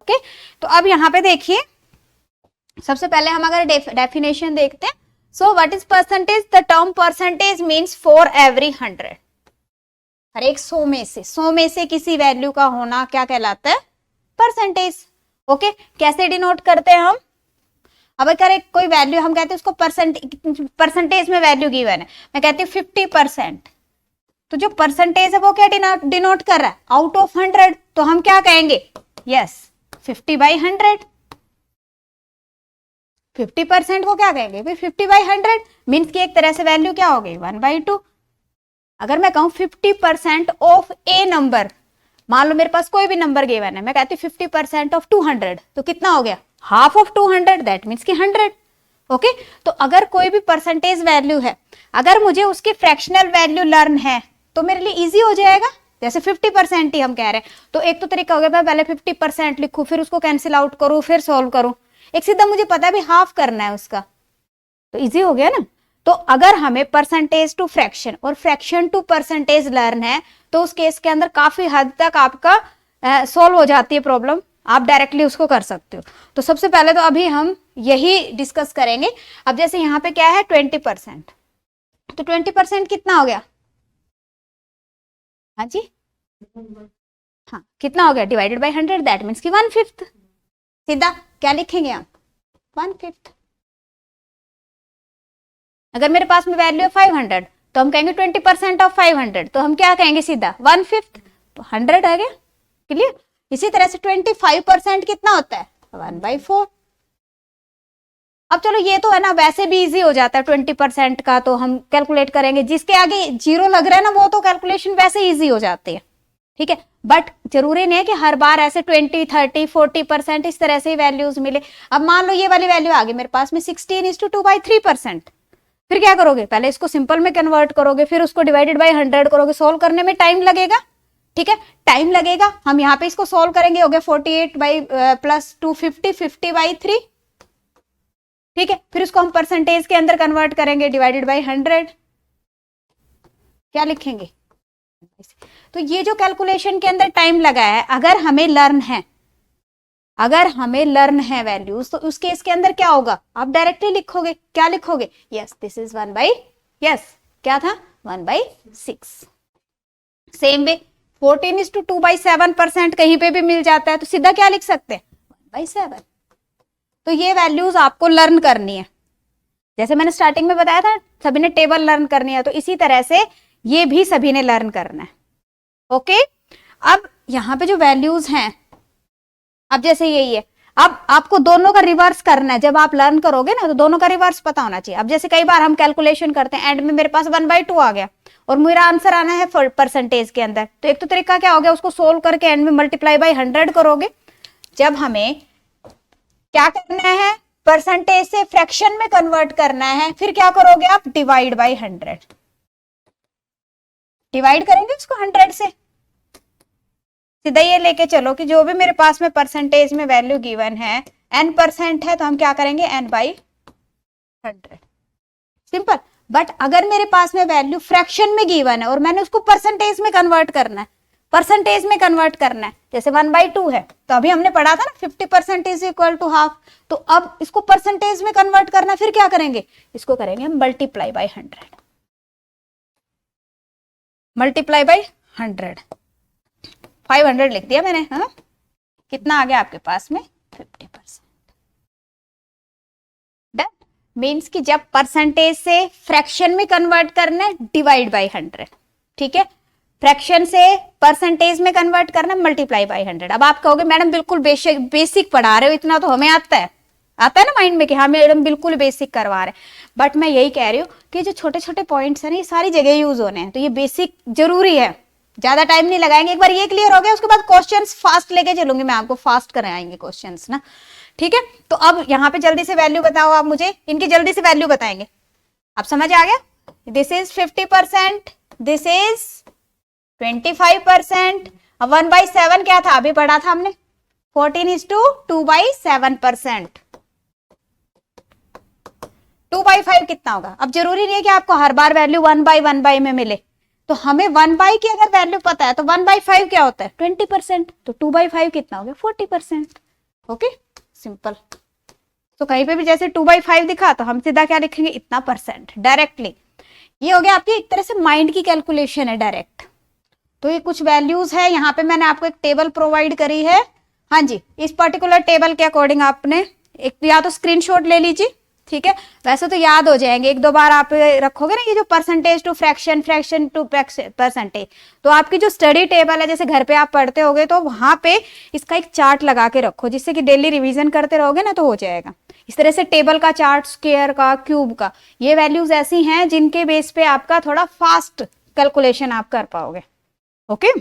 Okay, तो अब यहाँ पे देखिए, सबसे पहले हम अगर डेफिनेशन देखते हैं, so what is percentage? The term percentage means for every 100, हर एक 100 में से किसी वैल्यू का होना क्या कहलाता है? परसेंटेज। ओके, कैसे डिनोट करते हैं हम? अब अगर कोई वैल्यू हम कहते हैं उसको परसेंटेज में वैल्यू गिवन है, मैं कहती हूँ 50%, तो जो परसेंटेज है वो क्या डिनोट कर रहा है? आउट ऑफ 100, तो हम क्या कहेंगे? यस 50/100। 50% को क्या कहेंगे? 50/100 मीन्स की एक तरह से वैल्यू क्या हो गई? 1/2। अगर मैं कहूं 50% ऑफ ए नंबर, मान लो मेरे पास कोई भी नंबर गिवन है, मैं कहती हूँ 50% ऑफ 200, तो कितना हो गया? हाफ ऑफ 200, दैट मीन्स की 100। ओके, तो अगर कोई भी परसेंटेज वैल्यू है, अगर मुझे उसकी फ्रैक्शनल वैल्यू लर्न है तो मेरे लिए इजी हो जाएगा। जैसे 50% ही हम कह रहे हैं, तो एक तो तरीका हो गया मैं पहले 50% लिखूं, फिर उसको कैंसिल आउट करूं, फिर सॉल्व करूं। एक सीधा मुझे पता है भी हाफ करना है उसका, तो इजी हो गया ना। तो अगर हमें परसेंटेज टू फ्रैक्शन और फ्रैक्शन टू परसेंटेज लर्न है, तो उस केस के अंदर काफी हद तक आपका सॉल्व हो जाती है प्रॉब्लम, आप डायरेक्टली उसको कर सकते हो। तो सबसे पहले तो अभी हम यही डिस्कस करेंगे। अब जैसे यहाँ पे क्या है 20%, तो 20% कितना हो गया? हाँ जी, हाँ कितना हो गया? डिवाइडेड बाई 100, दैट मीन्स की 1/5। सीधा क्या लिखेंगे हम? 1/5। अगर मेरे पास में वैल्यू है 500, तो हम कहेंगे 20% ऑफ 500, तो हम क्या कहेंगे? सीधा 1/5, तो 100 आ गया। क्लियर? इसी तरह से 25% कितना होता है? 1/4। अब चलो ये तो है ना, वैसे भी इजी हो जाता है 20% का, तो हम कैलकुलेट करेंगे, जिसके आगे जीरो लग रहा है ना वो तो कैलकुलेशन वैसे इजी हो जाती है, ठीक है। बट जरूरी नहीं है कि हर बार ऐसे 20, 30, 40% इस तरह से वैल्यूज मिले। अब मान लो ये वाली वैल्यू आ गई मेरे पास में 16:2/3%, फिर क्या करोगे? पहले इसको सिंपल में कन्वर्ट करोगे, फिर उसको डिवाइडेड बाय 100 करोगे। सोल्व करने में टाइम लगेगा, ठीक है, टाइम लगेगा। हम यहाँ पे इसको सोल्व करेंगे, हो गया 48/+250, 50/3, ठीक है। फिर उसको हम परसेंटेज के अंदर कन्वर्ट करेंगे, डिवाइडेड बाय 100, क्या लिखेंगे? तो ये जो कैलकुलेशन के अंदर टाइम लगा है, अगर हमें लर्न है वैल्यूज, तो उस केस के अंदर क्या होगा? आप डायरेक्टली लिखोगे, क्या लिखोगे? Yes this is 1/6। Same way 14:2/7% कहीं पे भी मिल जाता है, तो सीधा क्या लिख सकते हैं? 1/7। तो ये वैल्यूज आपको लर्न करनी है। जैसे मैंने स्टार्टिंग में बताया था सभी ने टेबल लर्न करनी है, तो इसी तरह से ये भी सभी ने लर्न करना है। ओके, अब यहाँ पे जो वैल्यूज हैं, अब जैसे यही है, अब आपको दोनों का रिवर्स करना है। जब आप लर्न करोगे ना, तो दोनों का रिवर्स पता होना चाहिए। अब जैसे कई बार हम कैलकुलेशन करते हैं, एंड में मेरे पास 1/2 आ गया और मेरा आंसर आना है परसेंटेज के अंदर, तो एक तो तरीका क्या हो गया, उसको सोल्व करके एंड में मल्टीप्लाई बाय 100 करोगे। जब हमें क्या करना है, परसेंटेज से फ्रैक्शन में कन्वर्ट करना है, फिर क्या करोगे आप? डिवाइड बाय 100, डिवाइड करेंगे उसको 100 से। सीधा ये लेके चलो कि जो भी मेरे पास में परसेंटेज में वैल्यू गिवन है, n% है, तो हम क्या करेंगे? n/100, simple. बट अगर मेरे पास में वैल्यू फ्रैक्शन में गिवन है और मैंने उसको परसेंटेज में कन्वर्ट करना है, जैसे 1/2 है, तो अभी हमने पढ़ा था ना 50% इज इक्वल टू हाफ, तो अब इसको परसेंटेज में कन्वर्ट करना है, फिर क्या करेंगे? इसको करेंगे हम मल्टीप्लाई बाय 100, मल्टीप्लाई बाय 100। 500 लिख दिया मैंने, हाँ? कितना आ गया आपके पास में? 50%। डन। मीन्स कि जब परसेंटेज से फ्रैक्शन में कन्वर्ट करना है, डिवाइड बाय 100, ठीक है। फ्रैक्शन से परसेंटेज में कन्वर्ट करना, मल्टीप्लाई बाय 100। अब आप कहोगे मैडम बिल्कुल बेसिक पढ़ा रहे हो, इतना तो हमें आता है ना माइंड में कि हाँ मैडम बिल्कुल बेसिक करवा रहे हैं। बट मैं यही कह रही हूँ कि जो छोटे छोटे पॉइंट्स है ना, ये सारी जगह यूज होने हैं, तो ये बेसिक जरूरी है। ज्यादा टाइम नहीं लगाएंगे, एक बार ये क्लियर हो गया, उसके बाद क्वेश्चंस फास्ट लेके चलूंगी मैं, आपको फास्ट कराएंगे क्वेश्चंस ना, ठीक है। तो अब यहाँ पे जल्दी से वैल्यू बताओ आप मुझे, इनकी जल्दी से वैल्यू बताएंगे। आप समझ आ गया? This is 50%, this is 25%। अब 1/7 क्या था? अभी पढ़ा था हमने, 14:2/7%। 2/5 कितना होगा? अब जरूरी नहीं है कि आपको हर बार वैल्यू 1/1 में मिले, तो हमें 1/, की अगर वैल्यू पता है तो 1/5 क्या होता है? 20%, तो 2/5 कितना हो गया? 40%। Okay, simple. तो कहीं पे भी जैसे 2/5 दिखा तो हम सीधा क्या लिखेंगे, इतना परसेंट डायरेक्टली। ये हो गया आपकी एक तरह से माइंड की कैलकुलेशन है डायरेक्ट। तो ये कुछ वैल्यूज है, यहाँ पे मैंने आपको एक टेबल प्रोवाइड करी है। हाँ जी, इस पर्टिकुलर टेबल के अकॉर्डिंग आपने एक या तो स्क्रीनशॉट ले लीजिए, ठीक है, वैसे तो याद हो जाएंगे, एक दो बार आप रखोगे ना ये जो percentage to fraction, fraction to percentage, तो आपकी जो स्टडी टेबल है जैसे घर पे आप पढ़ते होगे तो वहां पे इसका एक चार्ट लगा के रखो, जिससे कि डेली रिवीजन करते रहोगे ना तो हो जाएगा। इस तरह से टेबल का चार्ट, स्क्वायर का, क्यूब का, ये वैल्यूज ऐसी हैं जिनके बेस पे आपका थोड़ा फास्ट कैलकुलेशन आप कर पाओगे। ओके।